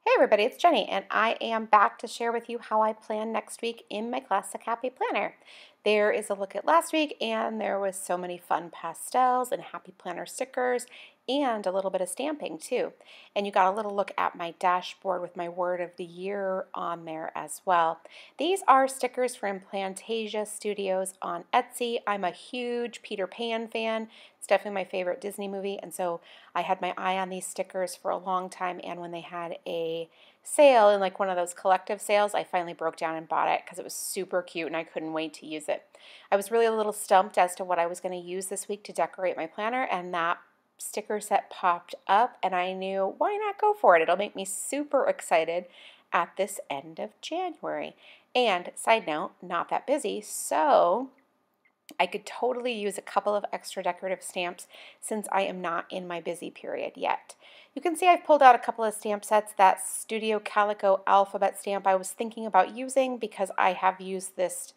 Hey everybody, it's Jenny, and I am back to share with you how I plan next week in my Classic Happy Planner. There is a look at last week, and there was so many fun pastels and Happy Planner stickers, and a little bit of stamping too. And you got a little look at my dashboard with my word of the year on there as well. These are stickers from Plantasia Studios on Etsy. I'm a huge Peter Pan fan. It's definitely my favorite Disney movie, and so I had my eye on these stickers for a long time, and when they had a sale in like one of those collective sales, I finally broke down and bought it because it was super cute and I couldn't wait to use it. I was really a little stumped as to what I was going to use this week to decorate my planner, and that sticker set popped up and I knew, why not go for it? It'll make me super excited at this end of January. And side note, not that busy, so I could totally use a couple of extra decorative stamps since I am not in my busy period yet. You can see I've pulled out a couple of stamp sets. That Studio Calico alphabet stamp I was thinking about using because I have used this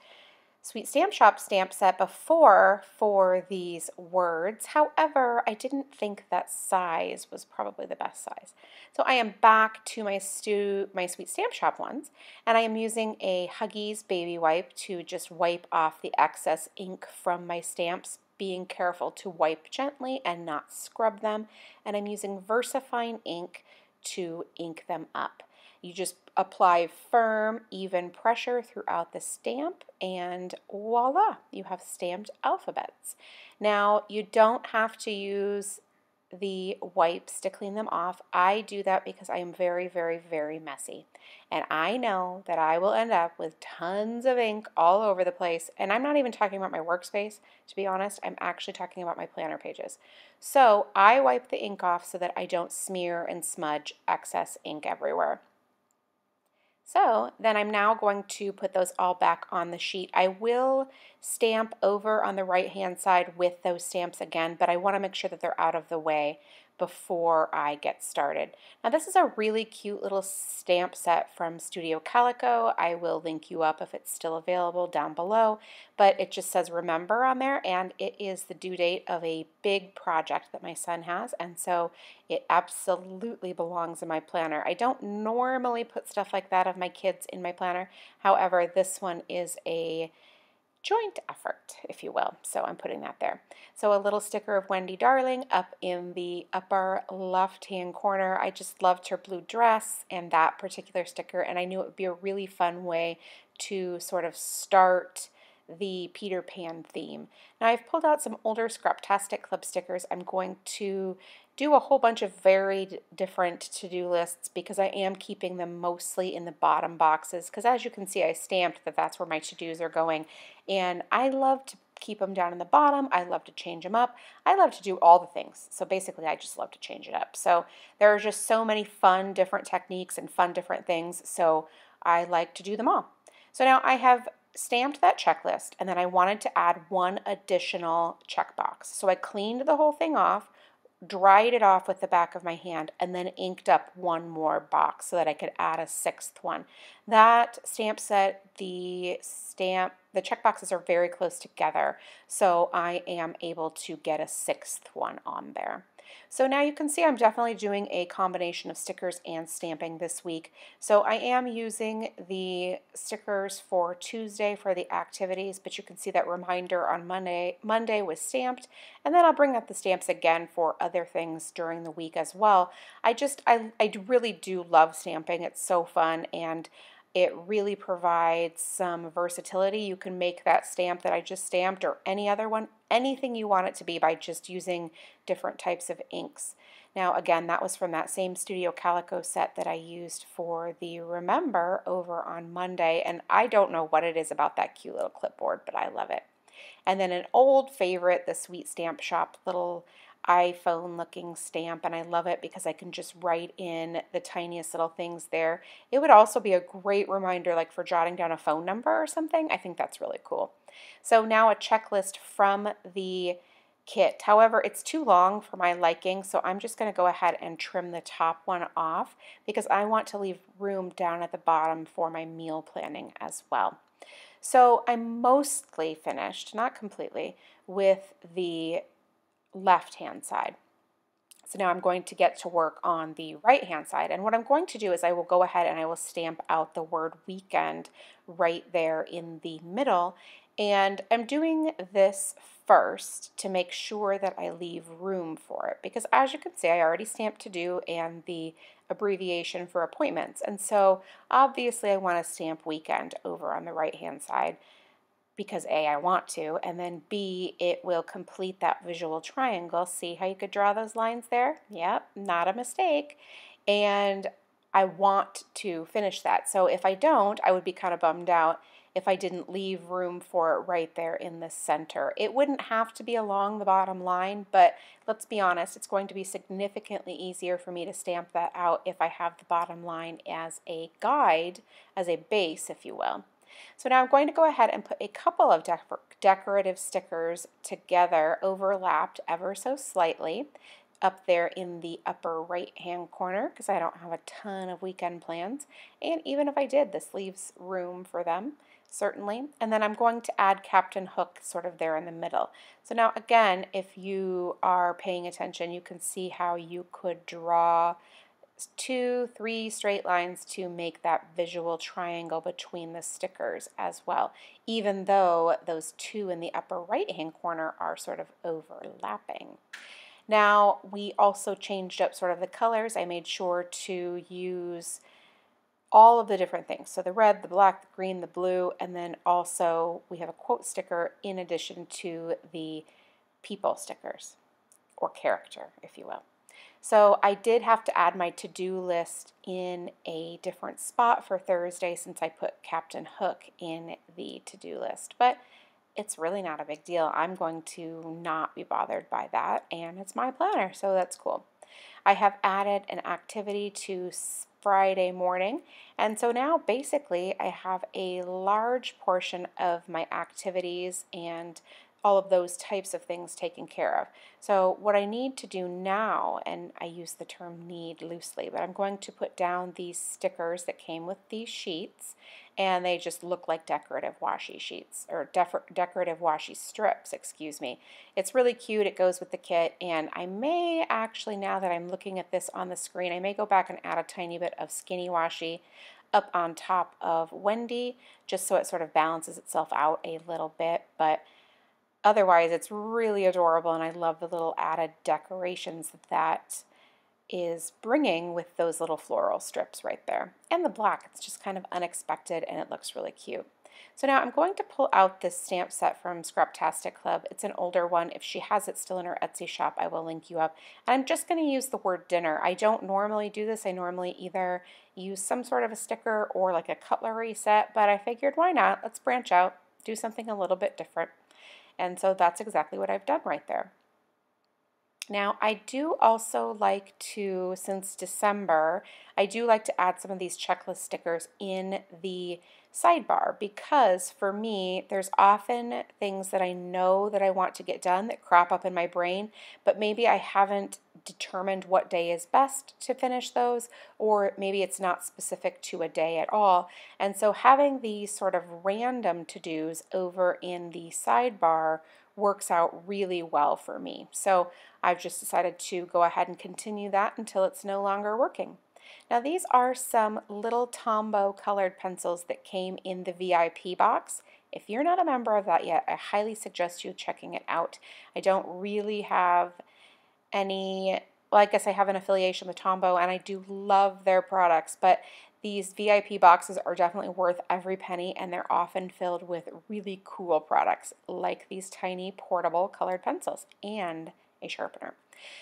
Sweet Stamp Shop stamp set before for these words. However, I didn't think that size was probably the best size. So I am back to my Sweet Stamp Shop ones, and I am using a Huggies baby wipe to just wipe off the excess ink from my stamps, being careful to wipe gently and not scrub them. And I'm using VersaFine ink to ink them up. You just apply firm, even pressure throughout the stamp, and voila, you have stamped alphabets. Now, you don't have to use the wipes to clean them off. I do that because I am very, very, very messy. And I know that I will end up with tons of ink all over the place. And I'm not even talking about my workspace, to be honest. I'm actually talking about my planner pages. So I wipe the ink off so that I don't smear and smudge excess ink everywhere. So then I'm now going to put those all back on the sheet. I will stamp over on the right hand side with those stamps again, but I want to make sure that they're out of the way before I get started. Now this is a really cute little stamp set from Studio Calico. I will link you up if it's still available down below, but it just says remember on there, and it is the due date of a big project that my son has, and so it absolutely belongs in my planner. I don't normally put stuff like that of my kids in my planner. However, this one is a joint effort, if you will. So I'm putting that there. So a little sticker of Wendy Darling up in the upper left-hand corner. I just loved her blue dress and that particular sticker, and I knew it would be a really fun way to sort of start the Peter Pan theme. Now I've pulled out some older Scraptastic Club stickers. I'm going to do a whole bunch of varied different to-do lists because I am keeping them mostly in the bottom boxes because as you can see I stamped that that's where my to-dos are going, and I love to keep them down in the bottom. I love to change them up. I love to do all the things. So basically I just love to change it up. So there are just so many fun different techniques and fun different things, so I like to do them all. So now I have stamped that checklist, and then I wanted to add one additional checkbox. So I cleaned the whole thing off, dried it off with the back of my hand, and then inked up one more box so that I could add a sixth one. That stamp set, the checkboxes are very close together, so I am able to get a sixth one on there. So now you can see I'm definitely doing a combination of stickers and stamping this week. So I am using the stickers for Tuesday for the activities, but you can see that reminder on Monday was stamped, and then I'll bring up the stamps again for other things during the week as well. I really do love stamping. It's so fun, and it really provides some versatility. You can make that stamp that I just stamped or any other one, anything you want it to be by just using different types of inks. Now again, that was from that same Studio Calico set that I used for the Remember over on Monday, and I don't know what it is about that cute little clipboard, but I love it. And then an old favorite, the Sweet Stamp Shop little iPhone looking stamp, and I love it because I can just write in the tiniest little things there. It would also be a great reminder like for jotting down a phone number or something. I think that's really cool. So now a checklist from the kit. However, it's too long for my liking, so I'm just going to go ahead and trim the top one off because I want to leave room down at the bottom for my meal planning as well. So I'm mostly finished, not completely, with the left-hand side. So now I'm going to get to work on the right hand side. And what I'm going to do is I will go ahead and I will stamp out the word weekend right there in the middle. And I'm doing this first to make sure that I leave room for it, because as you can see, I already stamped to do and the abbreviation for appointments. And so obviously I want to stamp weekend over on the right hand side, because A, I want to, and then B, it will complete that visual triangle. See how you could draw those lines there? Yep, not a mistake. And I want to finish that. So if I don't, I would be kind of bummed out if I didn't leave room for it right there in the center. It wouldn't have to be along the bottom line, but let's be honest, it's going to be significantly easier for me to stamp that out if I have the bottom line as a guide, as a base, if you will. So now I'm going to go ahead and put a couple of decorative stickers together, overlapped ever so slightly, up there in the upper right hand corner, because I don't have a ton of weekend plans. And even if I did, this leaves room for them, certainly. And then I'm going to add Captain Hook sort of there in the middle. So now again, if you are paying attention, you can see how you could draw 2, 3 straight lines to make that visual triangle between the stickers as well, even though those 2 in the upper right hand corner are sort of overlapping. Now we also changed up sort of the colors. I made sure to use all of the different things. So the red, the black, the green, the blue, and then also we have a quote sticker in addition to the people stickers, or character, if you will. So I did have to add my to-do list in a different spot for Thursday since I put Captain Hook in the to-do list, but it's really not a big deal. I'm going to not be bothered by that, and it's my planner, so that's cool. I have added an activity to Friday morning, and so now basically I have a large portion of my activities and all of those types of things taken care of. So what I need to do now, and I use the term need loosely, but I'm going to put down these stickers that came with these sheets, and they just look like decorative washi sheets, or decorative washi strips, excuse me. It's really cute. It goes with the kit, and I may actually, now that I'm looking at this on the screen, I may go back and add a tiny bit of skinny washi up on top of Wendy, just so it sort of balances itself out a little bit, but otherwise, it's really adorable, and I love the little added decorations that is bringing with those little floral strips right there. And the black, it's just kind of unexpected, and it looks really cute. So now I'm going to pull out this stamp set from Scraptastic Club. It's an older one. If she has it still in her Etsy shop, I will link you up. And I'm just going to use the word dinner. I don't normally do this. I normally either use some sort of a sticker or like a cutlery set, but I figured why not? Let's branch out, do something a little bit different. And so that's exactly what I've done right there. Now, I do also like to, since December, I do like to add some of these checklist stickers in the sidebar, because for me, there's often things that I know that I want to get done that crop up in my brain, but maybe I haven't determined what day is best to finish those, or maybe it's not specific to a day at all. And so having these sort of random to-dos over in the sidebar works out really well for me. So I've just decided to go ahead and continue that until it's no longer working. Now these are some little Tombow colored pencils that came in the VIP box. If you're not a member of that yet, I highly suggest you checking it out. I don't really have any, well, I guess I have an affiliation with Tombow, and I do love their products, but these VIP boxes are definitely worth every penny, and they're often filled with really cool products like these tiny portable colored pencils and a sharpener.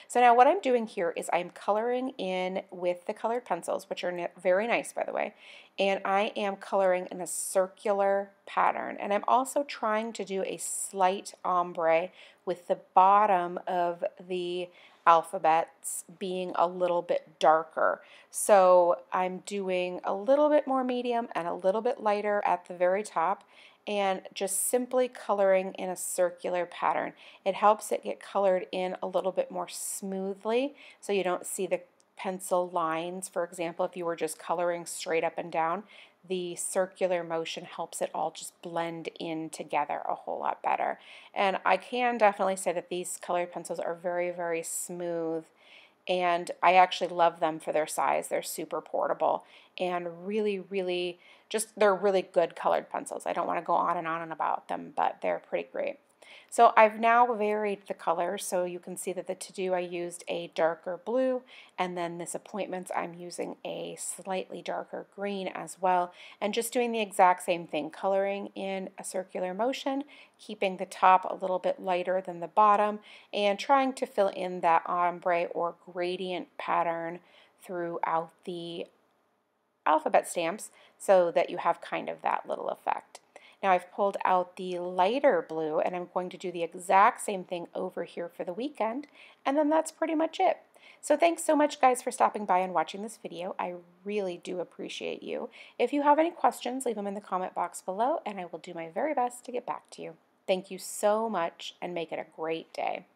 So now what I'm doing here is I'm coloring in with the colored pencils, which are very nice, by the way, and I am coloring in a circular pattern, and I'm also trying to do a slight ombre with the bottom of the alphabets being a little bit darker. So I'm doing a little bit more medium and a little bit lighter at the very top, and just simply coloring in a circular pattern. It helps it get colored in a little bit more smoothly, so you don't see the pencil lines. For example, if you were just coloring straight up and down, the circular motion helps it all just blend in together a whole lot better. And I can definitely say that these colored pencils are very, very smooth and I actually love them for their size. They're super portable and really, really they're really good colored pencils. I don't want to go on and about them, but they're pretty great. So I've now varied the colors, so you can see that the to-do I used a darker blue, and then this appointments I'm using a slightly darker green as well, and just doing the exact same thing, coloring in a circular motion, keeping the top a little bit lighter than the bottom, and trying to fill in that ombre or gradient pattern throughout the alphabet stamps so that you have kind of that little effect. Now I've pulled out the lighter blue and I'm going to do the exact same thing over here for the weekend, and then that's pretty much it. So thanks so much guys for stopping by and watching this video. I really do appreciate you. If you have any questions, leave them in the comment box below and I will do my very best to get back to you. Thank you so much and make it a great day.